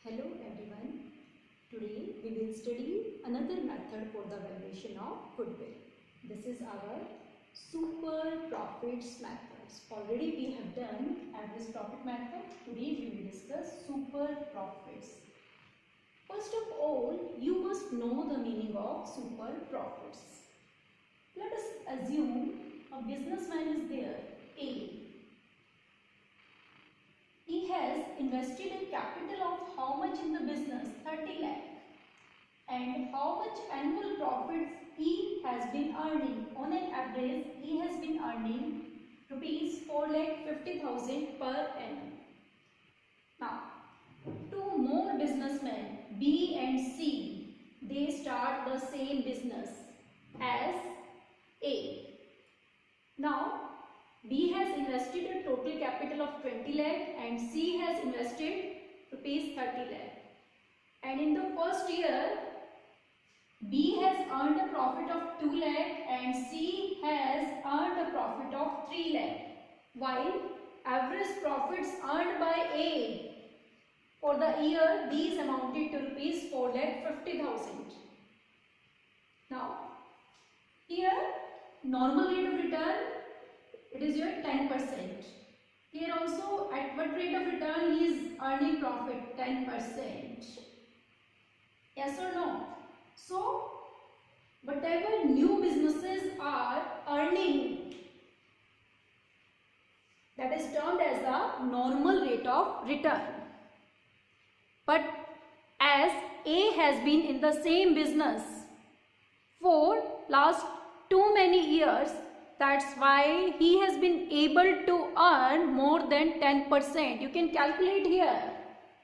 Hello everyone. Today we will study another method for the valuation of goodwill. This is our super profits methods. Already we have done average profit method. Today we will discuss super profits. First of all, you must know the meaning of super profits. Let us assume a businessman is there, A. He has invested a capital of how much in the business? 30 lakh. And how much annual profits he has been earning? On an average, he has been earning rupees 4,50,000 per annum. Now, two more businessmen, B and C, they start the same business as A. Now, B has invested a total capital of 20 lakh and C has invested rupees 30 lakh. And in the first year, B has earned a profit of 2 lakh and C has earned a profit of 3 lakh. While average profits earned by A for the year, these amounted to rupees 4,50,000. Now, here normal rate of return, it is your 10%. Here also, at what rate of return he is earning profit? 10%. Yes or no? So, whatever new businesses are earning, that is termed as the normal rate of return. But as A has been in the same business for last too many years, that's why he has been able to earn more than 10%. You can calculate here.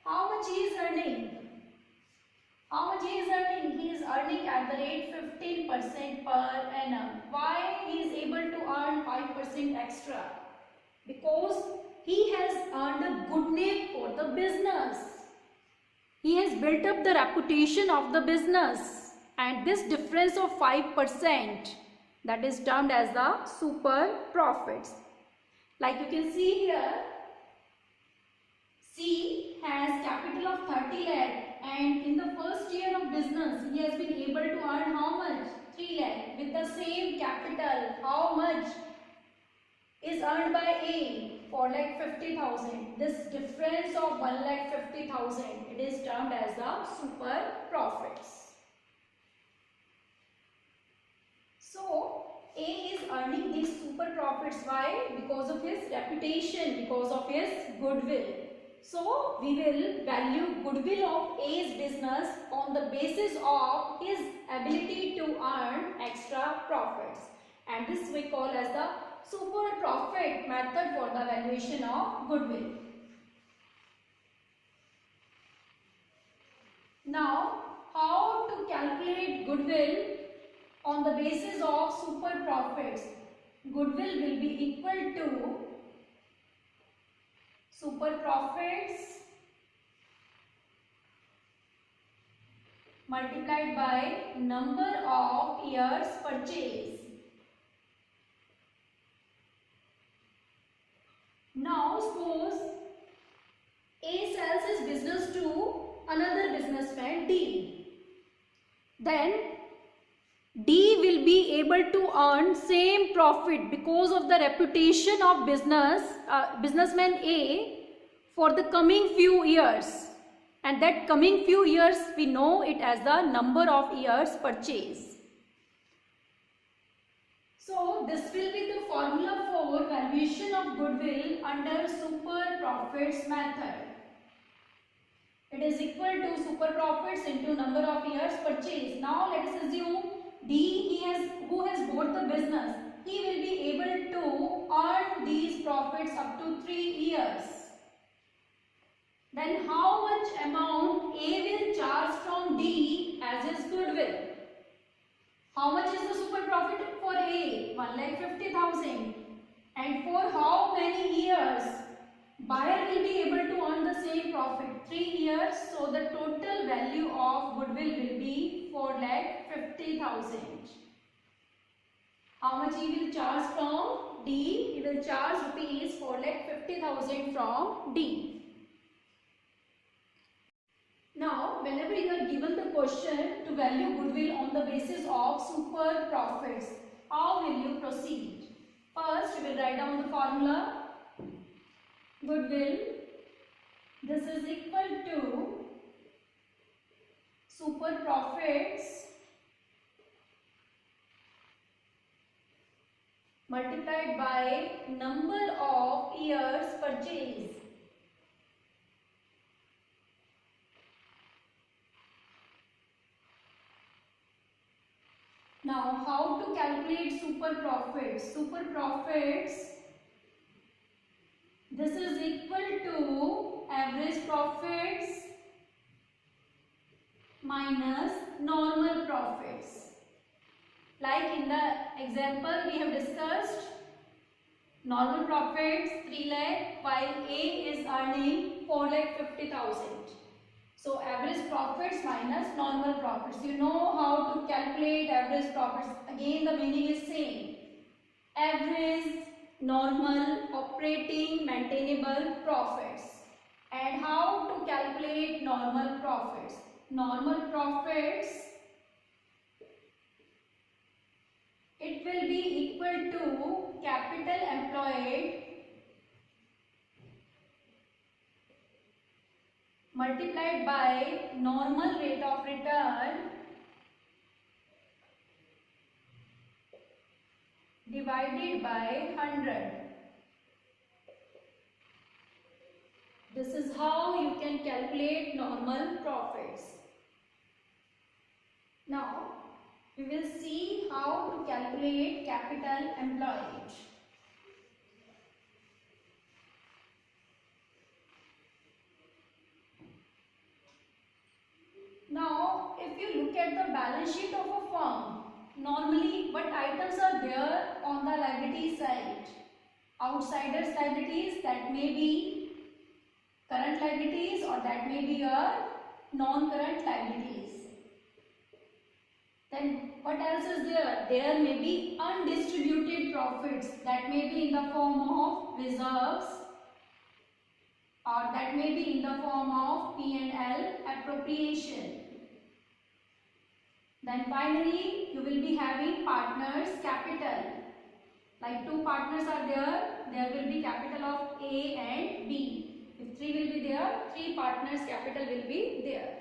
How much he is earning? How much he is earning? He is earning at the rate 15% per annum. Why he is able to earn 5% extra? Because he has earned a good name for the business. He has built up the reputation of the business. And this difference of 5%, that is termed as the super profits. Like you can see here, C has capital of 30 lakh and in the first year of business, he has been able to earn how much? 3 lakh. With the same capital, how much is earned by A? 4,50,000. This difference of 1,50,000, it is termed as the super profits. So, A is earning these super profits. Why? Because of his reputation, because of his goodwill. So, we will value goodwill of A's business on the basis of his ability to earn extra profits. And this we call as the super profit method for the valuation of goodwill. Now, how to calculate goodwill on the basis of super profits? Goodwill will be equal to super profits multiplied by number of years purchase. Now suppose A sells his business to another businessman D. Then D will be able to earn same profit because of the reputation of businessman A for the coming few years. And that coming few years, we know it as the number of years purchase. So, this will be the formula for valuation of goodwill under super profits method. It is equal to super profits into number of years purchase. Now, let us assume D, who has bought the business, he will be able to earn these profits up to 3 years. Then how much amount A will charge from D as his goodwill? How much is the super profit for A? 1,50,000. And for how many years? Buyer will be able to earn the same profit, 3 years. So the total value of goodwill will be 4,50,000. How much he will charge from D? He will charge rupees 4,50,000 from D. Now, whenever you are given the question to value goodwill on the basis of super profits, how will you proceed? First, you will write down the formula. Goodwill, this is equal to super profits multiplied by number of years purchased. Now, how to calculate super profits? Super profits, this is equal to average profits minus normal profits. Like in the example we have discussed, normal profits 3 lakh while A is earning 4,50,000. So average profits minus normal profits. You know how to calculate average profits. Again the meaning is same. Average, normal, operating, maintainable profits. And how to calculate normal profits? Normal profits, it will be equal to capital employed multiplied by normal rate of return divided by 100. This is how you can calculate normal profits. Now, we will see how to calculate capital employed. Now, if you look at the balance sheet of a firm, normally what items are there on the liability side? Outsiders liabilities, that may be current liabilities or that may be your non-current liabilities. Then what else is there? There may be undistributed profits, that may be in the form of reserves or that may be in the form of P&L appropriation. Then finally you will be having partners capital. Like two partners are there will be capital of A and B. If 3 will be there, 3 partners capital will be there.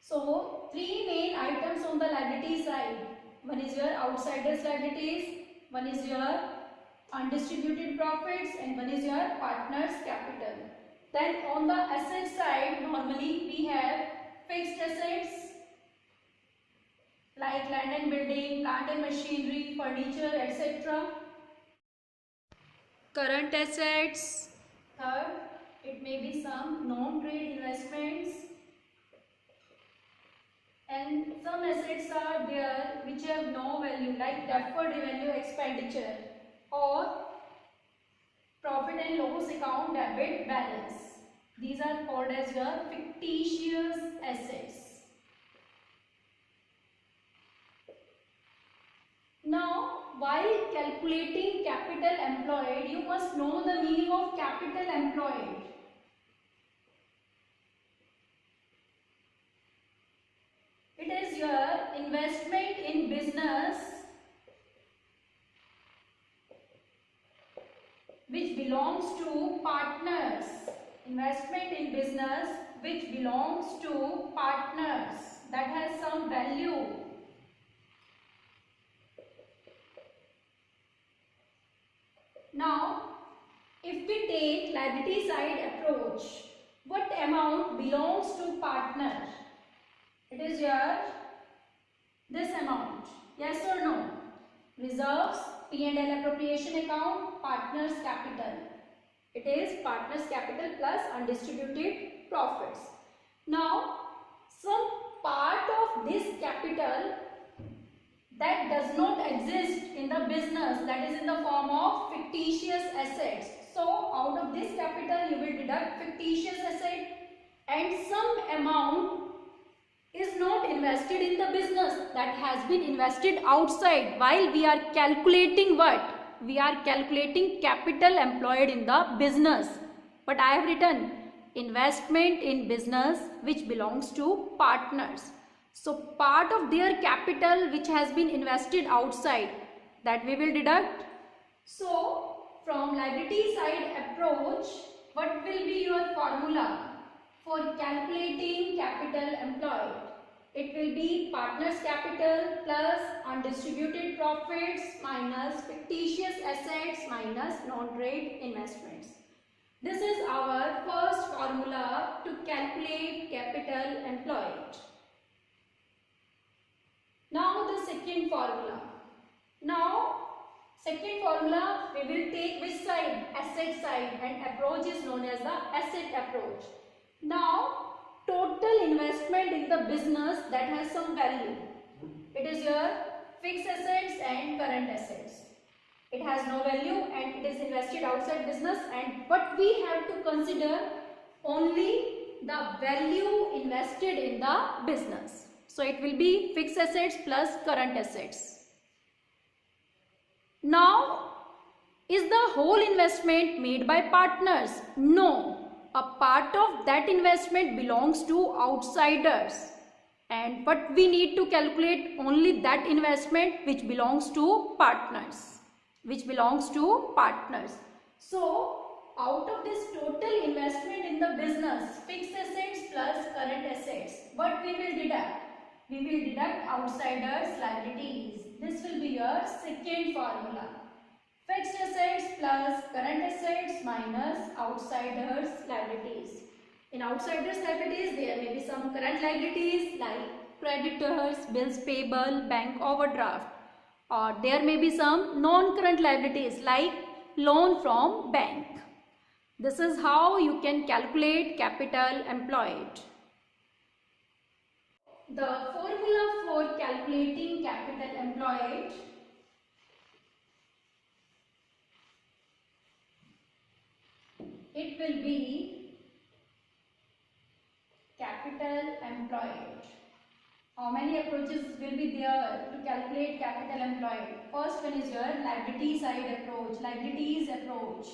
So 3 main items on the liability side. One is your outsiders liabilities, one is your undistributed profits and one is your partners capital. Then on the asset side, normally we have fixed assets like land and building, plant and machinery, furniture, etc. Current assets, third, it may be some non-trade investments. And some assets are there which have no value, like deferred revenue expenditure or profit and loss account debit balance. These are called as your fictitious assets. Now, while calculating capital employed, you must know the meaning of capital employed. It is your investment in business which belongs to partners. Investment in business which belongs to partners, that has some value. Now, if we take liability side approach, what amount belongs to partner? It is your this amount, yes or no? Reserves, P&L appropriation account, partners capital. It is partners capital plus undistributed profits. Now, some part of this capital that does not exist in the business, that is in the form of fictitious assets. So, out of this capital you will deduct fictitious asset and some amount is not invested in the business, that has been invested outside. While we are calculating what? We are calculating capital employed in the business. But I have written investment in business which belongs to partners. So part of their capital which has been invested outside, that we will deduct. So from liability side approach, what will be your formula for calculating capital employed? It will be partners capital plus undistributed profits minus fictitious assets minus non-trade investments. This is our first formula to calculate capital employed. Now the second formula. Second formula, we will take which side? Asset side, and approach is known as the asset approach. Now, total investment in the business that has some value. It is your fixed assets and current assets. It has no value and it is invested outside business, and what we have to consider only the value invested in the business. So it will be fixed assets plus current assets. Now, is the whole investment made by partners? No. A part of that investment belongs to outsiders. And but we need to calculate only that investment which belongs to partners. So, out of this total investment in the business, fixed assets plus current assets, what we will deduct? We will deduct outsiders' liabilities. This will be your second formula. Fixed assets plus current assets minus outsiders' liabilities. In outsiders' liabilities, there may be some current liabilities like creditors, bills payable, bank overdraft. Or there may be some non-current liabilities like loan from bank. This is how you can calculate capital employed. The formula for calculating capital employed it will be capital employed. How many approaches will be there to calculate capital employed? First one is your liability side approach, liabilities approach.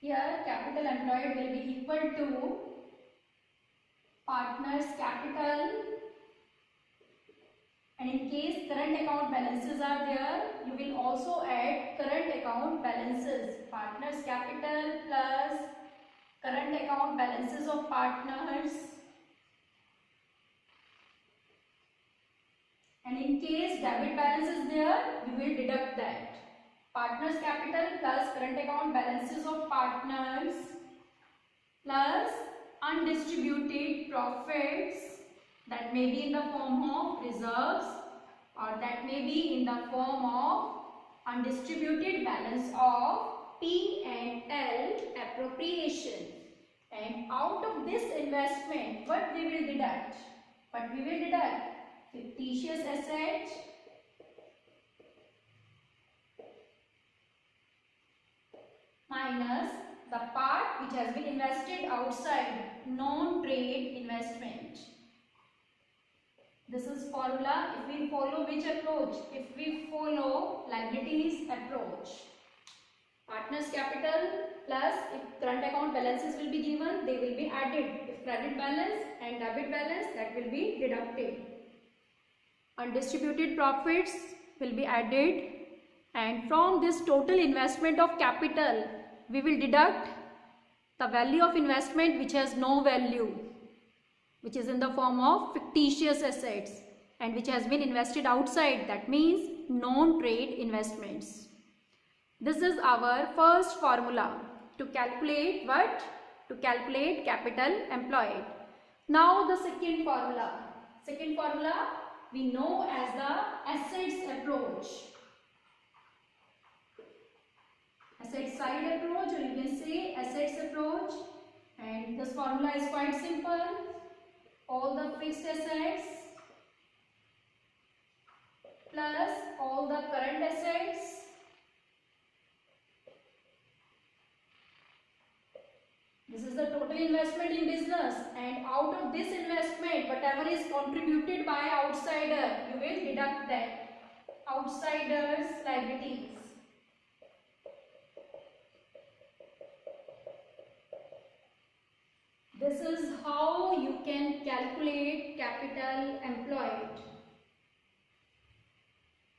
Here capital employed will be equal to partners capital, and in case current account balances are there, you will also add current account balances. Partners capital plus current account balances of partners, and in case debit balance is there, you will deduct that. Partners capital plus current account balances of partners plus undistributed profits, that may be in the form of reserves or that may be in the form of undistributed balance of P&L appropriation. And out of this investment, what we will deduct? Fictitious assets minus the part which has been invested outside, non-trade investment. This is formula if we follow which approach? If we follow liabilities approach. Partners capital plus if current account balances will be given, they will be added. If credit balance and debit balance, that will be deducted. Undistributed profits will be added, and from this total investment of capital, we will deduct the value of investment which has no value, which is in the form of fictitious assets and which has been invested outside, that means non-trade investments. This is our first formula to calculate what? To calculate capital employed. Now the second formula. Second formula we know as the assets approach. Asset side approach, or you can say assets approach, and this formula is quite simple. All the fixed assets plus all the current assets this is the total investment in business, and out of this investment whatever is contributed by outsider, you will deduct that. Outsiders liabilities. This is how you can calculate capital employed.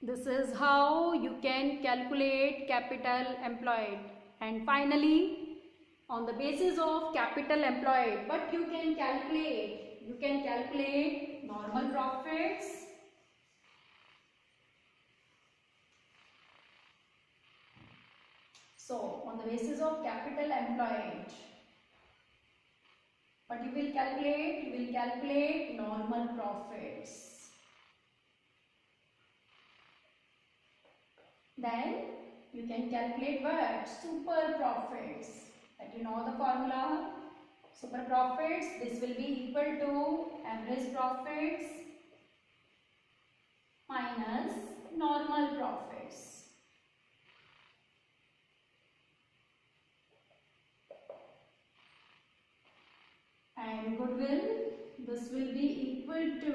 This is how you can calculate capital employed. And finally, on the basis of capital employed, what you can calculate? You can calculate normal profits, so on the basis of capital employed, what you will calculate? You will calculate normal profits. Then you can calculate what? Super profits. That you know the formula. Super profits, this will be equal to average profits minus normal profits. And goodwill, this will be equal to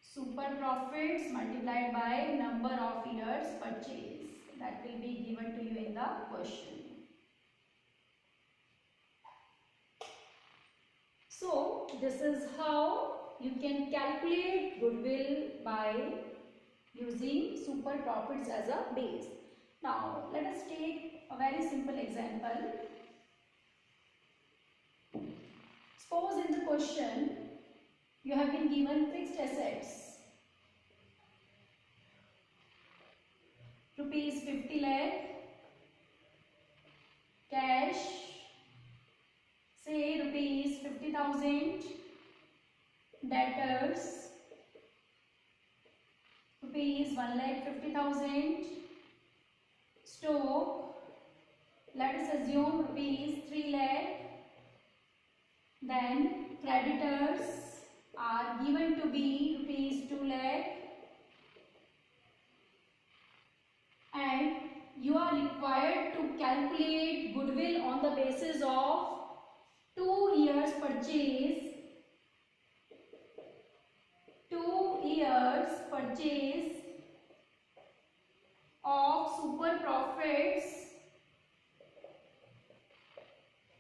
super profits multiplied by number of years purchase. That will be given to you in the question. So this is how you can calculate goodwill by using super profits as a base. Now let us take a very simple example. Suppose in the question you have been given fixed assets rupees 50 lakh, cash say rupees 50,000, debtors rupees 1,50,000, stock let us assume rupees 3 lakh, then creditors are given to be rupees 2 lakh, and you are required to calculate goodwill on the basis of 2 years purchase, 2 years purchase of super profits.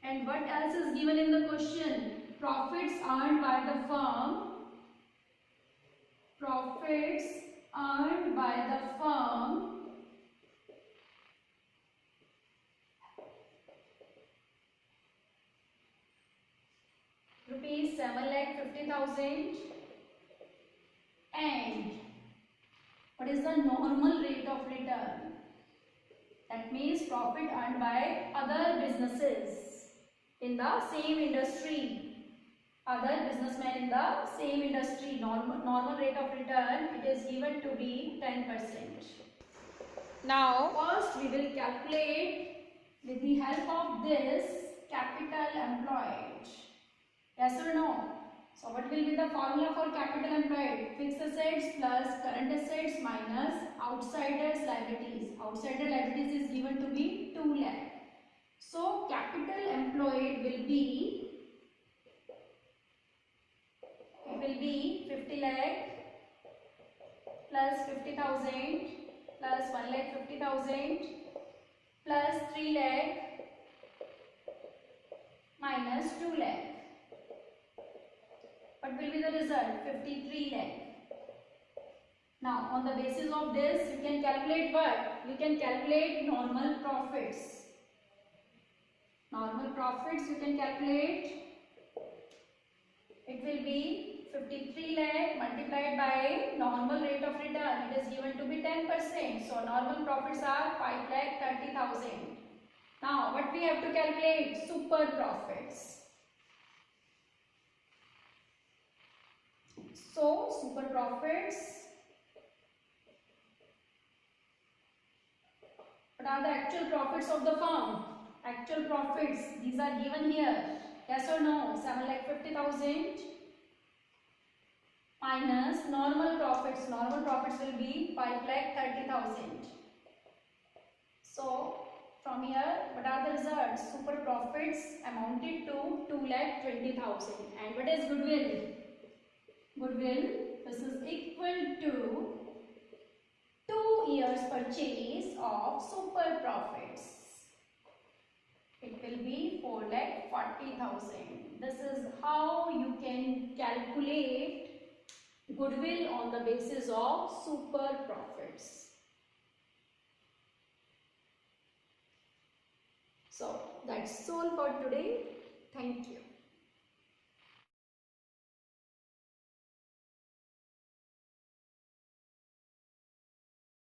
And what else is given in the question? Profits earned by the firm. Profits earned by the firm rupees 7,50,000. And what is the normal rate of return? That means profit earned by other businesses in the same industry. Other businessmen in the same industry, normal rate of return, it is given to be 10%. Now first we will calculate with the help of this capital employed. Yes or no? So what will be the formula for capital employed? Fixed assets plus current assets minus outsiders liabilities. Outsider liabilities is given to be 2 lakh. So capital employed will be 50 lakh plus 50,000 plus 1,50,000 plus 3 lakh minus 2 lakh. What will be the result? 53 lakh. Now on the basis of this you can calculate what? You can calculate normal profits. Normal profits you can calculate. It will be 53 lakh multiplied by normal rate of return. It is given to be 10%. So normal profits are 5,30,000. Now what we have to calculate? Super profits. So super profits. What are the actual profits of the firm? Actual profits, these are given here. Yes or no? 7,50,000 minus normal profits. Normal profits will be 5,30,000. So from here, what are the results? Super profits amounted to 2,20,000. And what is goodwill? Goodwill, this is equal to 2 years purchase of super profits. It will be 4,40,000. 40,000. This is how you can calculate goodwill on the basis of super profits. So that's all for today. Thank you.